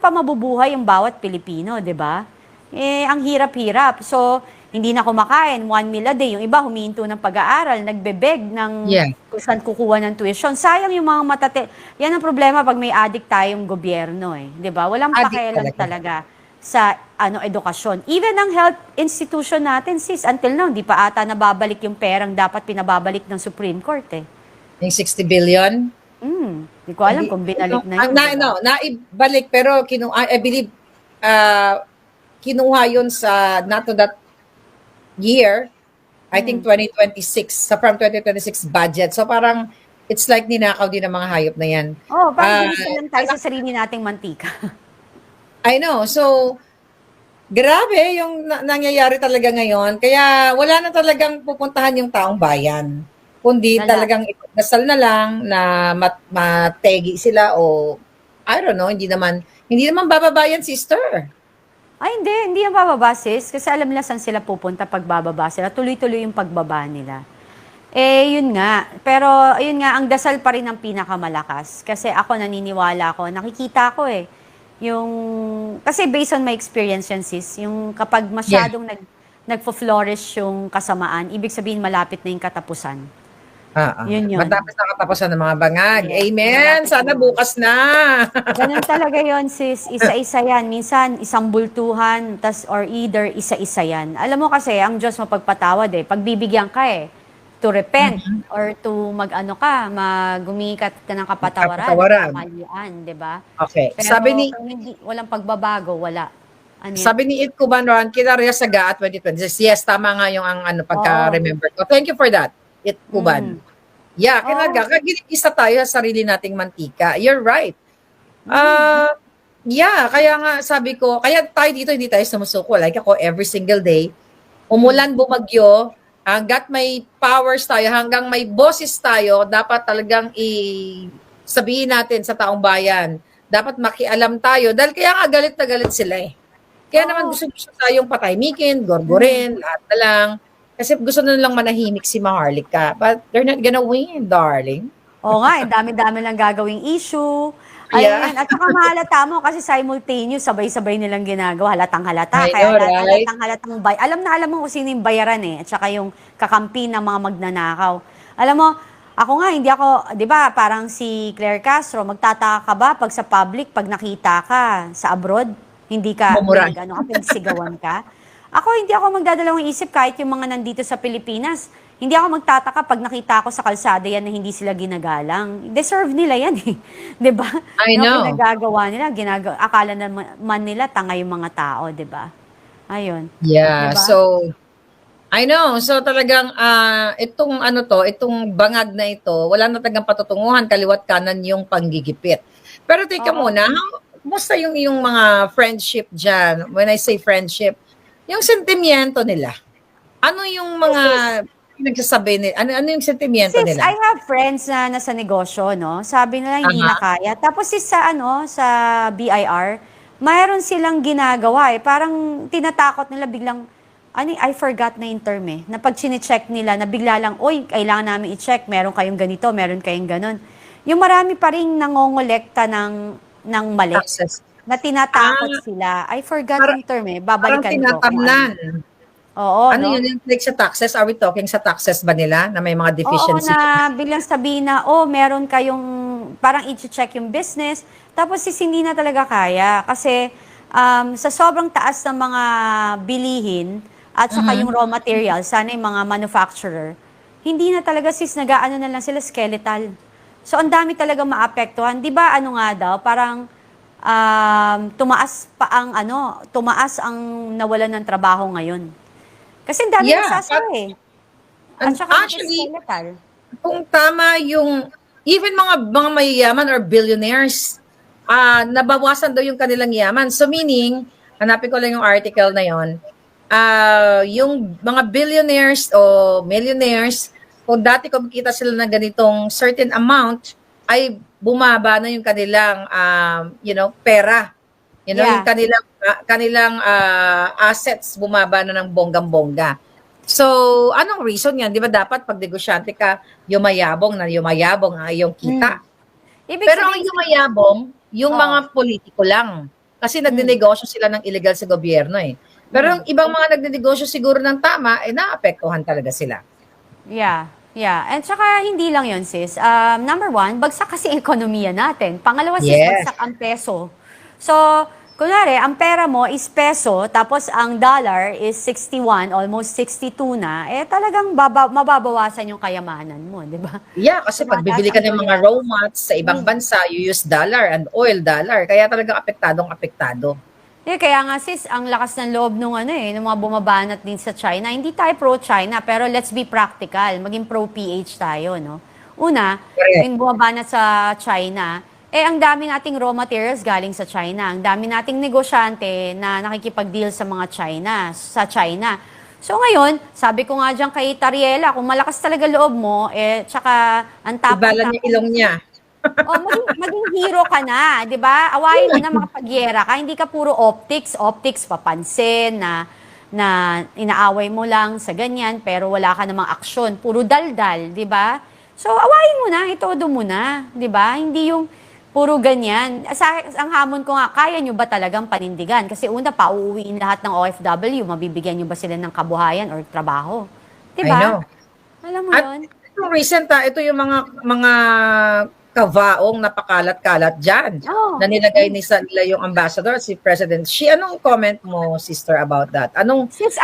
pa mabubuhay yung bawat Pilipino, di ba? Ang hirap-hirap. So, hindi na kumakain, 1 meal a day. Yung iba, humihinto ng pag-aaral, nagbebeg ng Yeah. kung saan kukuha ng tuition. Sayang yung mga Yan ang problema pag may addict tayong gobyerno eh. Di ba? Walang Adik pakialam talaga. talaga sa edukasyon. Even ang health institution natin, sis, until now, di pa ata nababalik yung perang dapat pinababalik ng Supreme Court eh. Yung 60 billion. Hindi ko alam kung binalik na yun. Diba? Naibalik, pero I believe, kinuha yun sa, not to that year, I think 2026, from 2026 budget. So parang, it's like ninakaw din ng mga hayop na yan. Parang gusto lang tayo sa sarili nating mantika. I know. So, grabe yung nangyayari talaga ngayon. Kaya wala na talagang pupuntahan yung taong bayan. Kundi Wala. talagang dasal na lang na mategi sila o I don't know, hindi naman bababayan, sister. Ay, hindi yan bababa, sis. Kasi alam nila saan sila pupunta pag bababa sila. Tuloy-tuloy yung pagbaba nila. Yun nga. Pero, yun nga, ang dasal pa rin ang pinakamalakas. Kasi ako naniniwala ko, nakikita ko kasi based on my experience yan, sis, yung kapag masyadong nagfo-flourish yung kasamaan, ibig sabihin malapit na yung katapusan. Yun. Matapos na katapusan ng mga bangag. Yes. Amen! Sana bukas na! Ganun talaga yon, sis. Isa-isa yan. Minsan, isang bultuhan, or either isa-isa yan. Alam mo kasi, ang Diyos mapagpatawad eh. Pagbibigyan ka eh, to repent, or to gumikat ka ng kapatawaran. Kamalian, di ba? Okay. Pero Sabi ni, kung walang pagbabago, wala. sabi ni It Kubanron, kinarya sa GAA 2026. Yes, tama nga yung pagka-remember ko. Thank you for that, It Kuban. Yeah, kinaga. Ginigisa tayo sa sarili nating mantika. You're right. Yeah, kaya nga sabi ko, kaya tayo dito hindi tayo sumusuko. Like ako, every single day, umulan, bumagyo, hanggat may powers tayo, hanggang may boses tayo, dapat talagang sabihin natin sa taong bayan. Dapat makialam tayo. Dahil kaya nga galit na galit sila eh. Kaya naman gusto tayong pataymikin, gorgorin, lahat na lang. Kasi gusto na lang manahimik si Maharlika. But they're not gonna win, darling. Oo nga, dami-dami lang gagawing issue. Yeah. Ayan, at saka mahalata mo kasi simultaneous, sabay-sabay nilang ginagawa, halatang-halata. I know, right? Halatang-halatang alam mo kung sino yung bayaran eh, at saka yung kakampi ng mga magnanakaw. Alam mo, ako nga, hindi ako, di ba, parang si Claire Castro, magtataka ka ba pag sa public, pag nakita ka sa abroad, hindi ka, pinagsigawan ka? Hindi ako magdadalawang isip kahit yung mga nandito sa Pilipinas. Hindi ako magtataka pag nakita ko sa kalsada yan na hindi sila ginagalang. Deserve nila yan eh. Diba? I know. Pinagagawa nila, akala naman nila tanga yung mga tao, diba? Ayun. Yeah, diba? so, I know. So talagang, itong bangag na ito, wala na talagang patutunguhan, kaliwat kanan yung panggigipit. Pero teka muna, kumusta yung mga friendship dyan? When I say friendship, yung sentimiento nila. Ano yung mga nagsasabi nila? Ano yung sentimiento nila? I have friends na nasa negosyo, no? Sabi nila hindi na kaya. Tapos sa BIR, mayroon silang ginagawa eh. Parang tinatakot nila biglang, I forgot na yung term eh. Na pag chine-check nila, na bigla lang, oy, kailangan namin i-check, meron kayong ganito, meron kayong ganon. Yung marami pa rin nangongolekta ng mali. Taxes. Na tinatakot sila. I forgot yung term eh. Babalikan ko. Tinatamnan. Oo, Ano yun yung like sa taxes? Are we talking sa taxes ba nila na may mga deficiency? Oo, na biglang sabihin na, meron kayong, parang i-check yung business, tapos hindi na talaga kaya. Kasi sa sobrang taas ng mga bilihin, at saka yung raw material, sana yung mga manufacturer, hindi na talaga nag-aano na lang sila skeletal. So, ang dami talaga maapektuhan. Di ba, nga daw, parang tumaas ang nawalan ng trabaho ngayon. Kasi ang dami nagsasara eh. At saka actually, skeletal. kung tama yung, even mga mayayaman or billionaires, nabawasan daw yung kanilang yaman. So meaning, hanapin ko lang yung article na yon. Yung mga billionaires o millionaires, kung dati kumikita sila ng ganitong certain amount, ay bumaba na yung kanilang pera. Yung kanilang assets bumaba na ng bonggang-bongga. So, anong reason yan? Di ba dapat pag negosyante ka, yumayabong ang iyong kita. Pero ang yumayabong, yung mga politiko lang. kasi nagnenegosyo sila ng illegal sa gobyerno eh. Pero ang ibang mga nagnenegosyo siguro ng tama, naapektuhan talaga sila. Yeah, yeah. And saka hindi lang yon sis. Number one, bagsak kasi ang ekonomiya natin. Pangalawa sis, Yes. bagsak ang peso. So, kunwari, ang pera mo is peso, tapos ang dollar is 61, almost 62 na, talagang mababawasan yung kayamanan mo, di ba? Yeah, kasi pag bibili ka ng mga raw mats sa ibang bansa, you use dollar and oil dollar. Kaya talagang apektadong-apektado. Kaya nga sis, ang lakas ng loob nung nung mga bumabanat din sa China. Hindi tayo pro-China, pero let's be practical. Maging pro-PH tayo, no? Una, Correct. yung bumabanat sa China, ang dami nating raw materials galing sa China. Ang dami nating negosyante na nakikipag-deal sa mga sa China. So ngayon, sabi ko nga dyan kay Tariela, kung malakas talaga loob mo, tsaka ang Ibala niya ilong niya. maging hero ka na, 'di ba? Awayin mo na makapagyera ka, hindi ka puro optics papansin na inaaway mo lang sa ganyan pero wala ka namang aksyon, puro daldal, 'di ba? So awayin mo na, itodo mo na, 'di ba? Hindi yung puro ganyan. Ang hamon ko nga, kaya nyo ba talagang panindigan? Kasi una, pauuwiin lahat ng OFW, mabibigyan nyo ba sila ng kabuhayan or trabaho? I Diba? know. Alam mo At yun? yung recent, ito yung mga kavaong napakalat-kalat dyan Oh. na nilagay nila yung ambassador, si President Xi. Anong comment mo, sister, about that? Sis,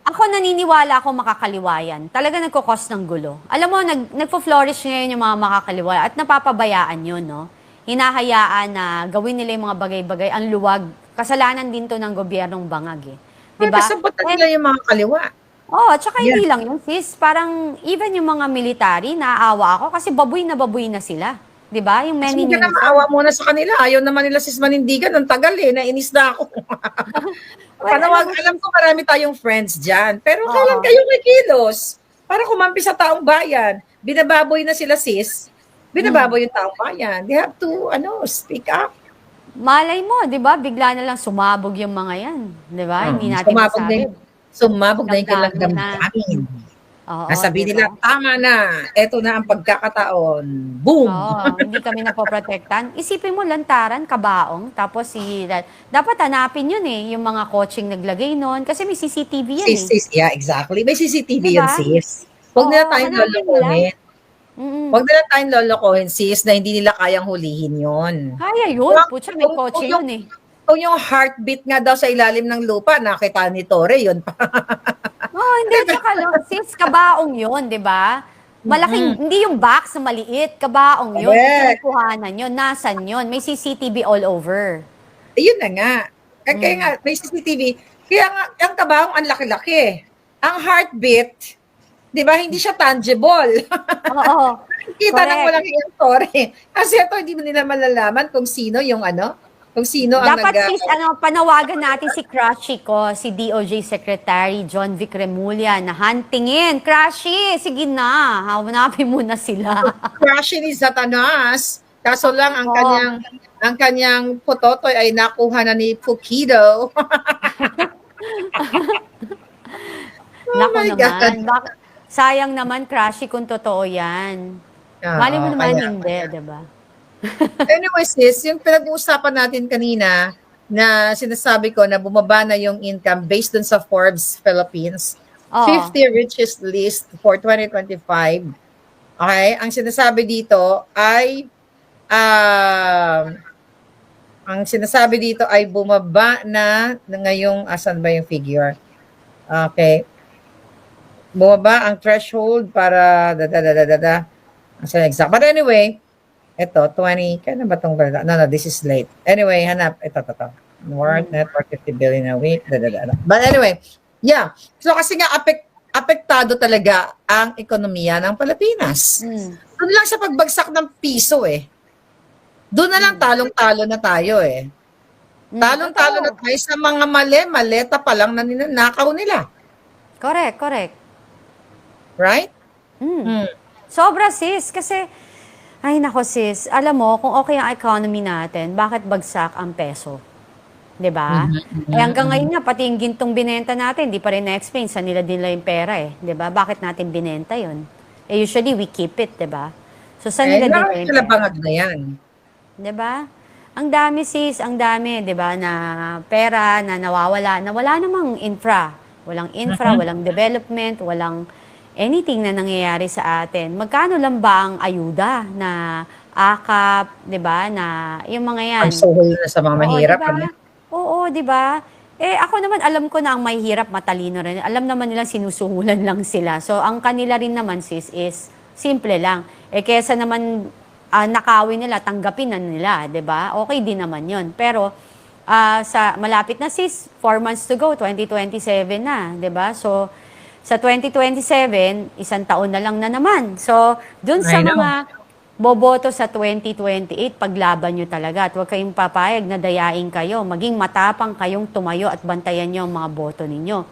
ako naniniwala ako makakaliwayan. Talaga nagkukos ng gulo. Alam mo, nagpo-flourish ngayon yung mga makakaliwa at napapabayaan yun, no? Hinahayaan na gawin nila yung mga bagay-bagay. Ang luwag. Kasalanan din to ng gobyernong bangag, eh. Diba? Kasabutan nila yung mga kaliwa. At saka hindi lang yun, sis. Parang even yung mga military, naaawa ako kasi baboy na sila. Diba? Yung men in Sige na, uniform. maawa muna sa kanila. Ayaw naman nila sis manindigan. Ang tagal nainis na ako. Alam ko marami tayong friends dyan. Pero kailan kayo kikilos? Para kumampi sa taong bayan. Binababoy na sila sis. Binababoy yung taong bayan. They have to, speak up. Malay mo, di ba? Bigla na lang sumabog yung mga yan. Di ba? Hindi natin masabi. Sumabog na yung kailang Damdamin na. damdamin. Oo, Nasabi diba? nila, tama na. Eto na ang pagkakataon. Boom! Hindi kami napoprotektan. Isipin mo, lantaran, kabaong, tapos dapat hanapin yun yung mga coaching naglagay nun. Kasi may CCTV yan Sis, yeah, exactly. May CCTV Diba? yun, sis. Huwag nila tayong hanapin lolokohin. Mm-mm. Huwag nila tayong lolokohin, sis, na hindi nila kayang hulihin yun. Kaya yun. Putya, may coaching yun Kung yung heartbeat nga daw sa ilalim ng lupa, nakita ni Tore, yun pa. Hindi. Tsaka sis, kabaong yun, di ba? Malaking, hindi yung box na maliit. Kabaong yun. Correct. Kuhanan yun. Nasaan yun? May CCTV all over. Ayun na nga. Kaya nga, may CCTV. Kaya nga, ang kabaong ang laki-laki. Ang heartbeat, di ba, hindi siya tangible. Oo. Kita Correct. ng walang iyang Tore. Kasi ito, hindi mo nila malalaman kung sino yung kung sino ang Dapat sis, panawagan natin si Crushy ko, si DOJ Secretary John Vic Remulla na huntingin. Crushy, sige na. Hanapin mo na sila. crush ni Satanas. Kaso lang ang kanyang pototoy ay nakuha na ni Pukido. Nako my naman. Sayang naman, Crushy, kung totoo yan. Mali mo naman hindi, diba? Anyway, sis, yung pinag-uusapan natin kanina na sinasabi ko na bumaba na yung income based dun sa Forbes Philippines, 50 richest list for 2025. Okay? Ang sinasabi dito ay bumaba na ngayong, asan ba yung figure? Okay. Bumaba ang threshold para Asan exact? But anyway, ito, 20, kaya ba itong, no, this is late. Anyway, hanap, ito. Worth net worth 50 billion a week. But anyway, yeah. So kasi nga, apektado talaga ang ekonomiya ng Pilipinas. Doon lang sa pagbagsak ng piso Doon na lang talong-talo na tayo Talong-talo na tayo sa mga maleta pa lang na ninanakaw nila. Correct. Right? Sobra sis, kasi ay nako sis, alam mo, kung okay ang economy natin, bakit bagsak ang peso? 'Di ba? Hanggang ngayon nga, pati yung gintong binenta natin, di pa rin na-explain saan nila yung pera 'di ba? Bakit natin binenta yun? Usually we keep it, 'di ba? So saan nila dinala yung Sila pera? bangag na yan. 'Di ba? Ang dami sis, ang dami, 'di ba, na pera na nawawala, na wala namang infra. Walang infra, walang development, walang anything na nangyayari sa atin. Magkano lang ba ang ayuda na akap, 'di ba, na yung mga 'yan. Pagsuhol na sa mga Oo, 'di mahirap, ba? ano? Oo, 'di ba? Eh ako naman alam ko na ang mahihirap matalino rin. Alam naman nilang sinusuhulan lang sila. So ang kanila rin naman sis is simple lang. Eh kesa naman nakawin nila, tanggapin na nila, 'di ba? Okay din naman 'yon. Pero sa malapit na sis, 4 months to go, 2027 na, 'di ba? So sa 2027, isang taon na lang na naman. So dun sa I know. mga boboto sa 2028, paglaban nyo talaga at huwag kayong papayag na dayain kayo. Maging matapang kayong tumayo at bantayan nyo ang mga boto ninyo.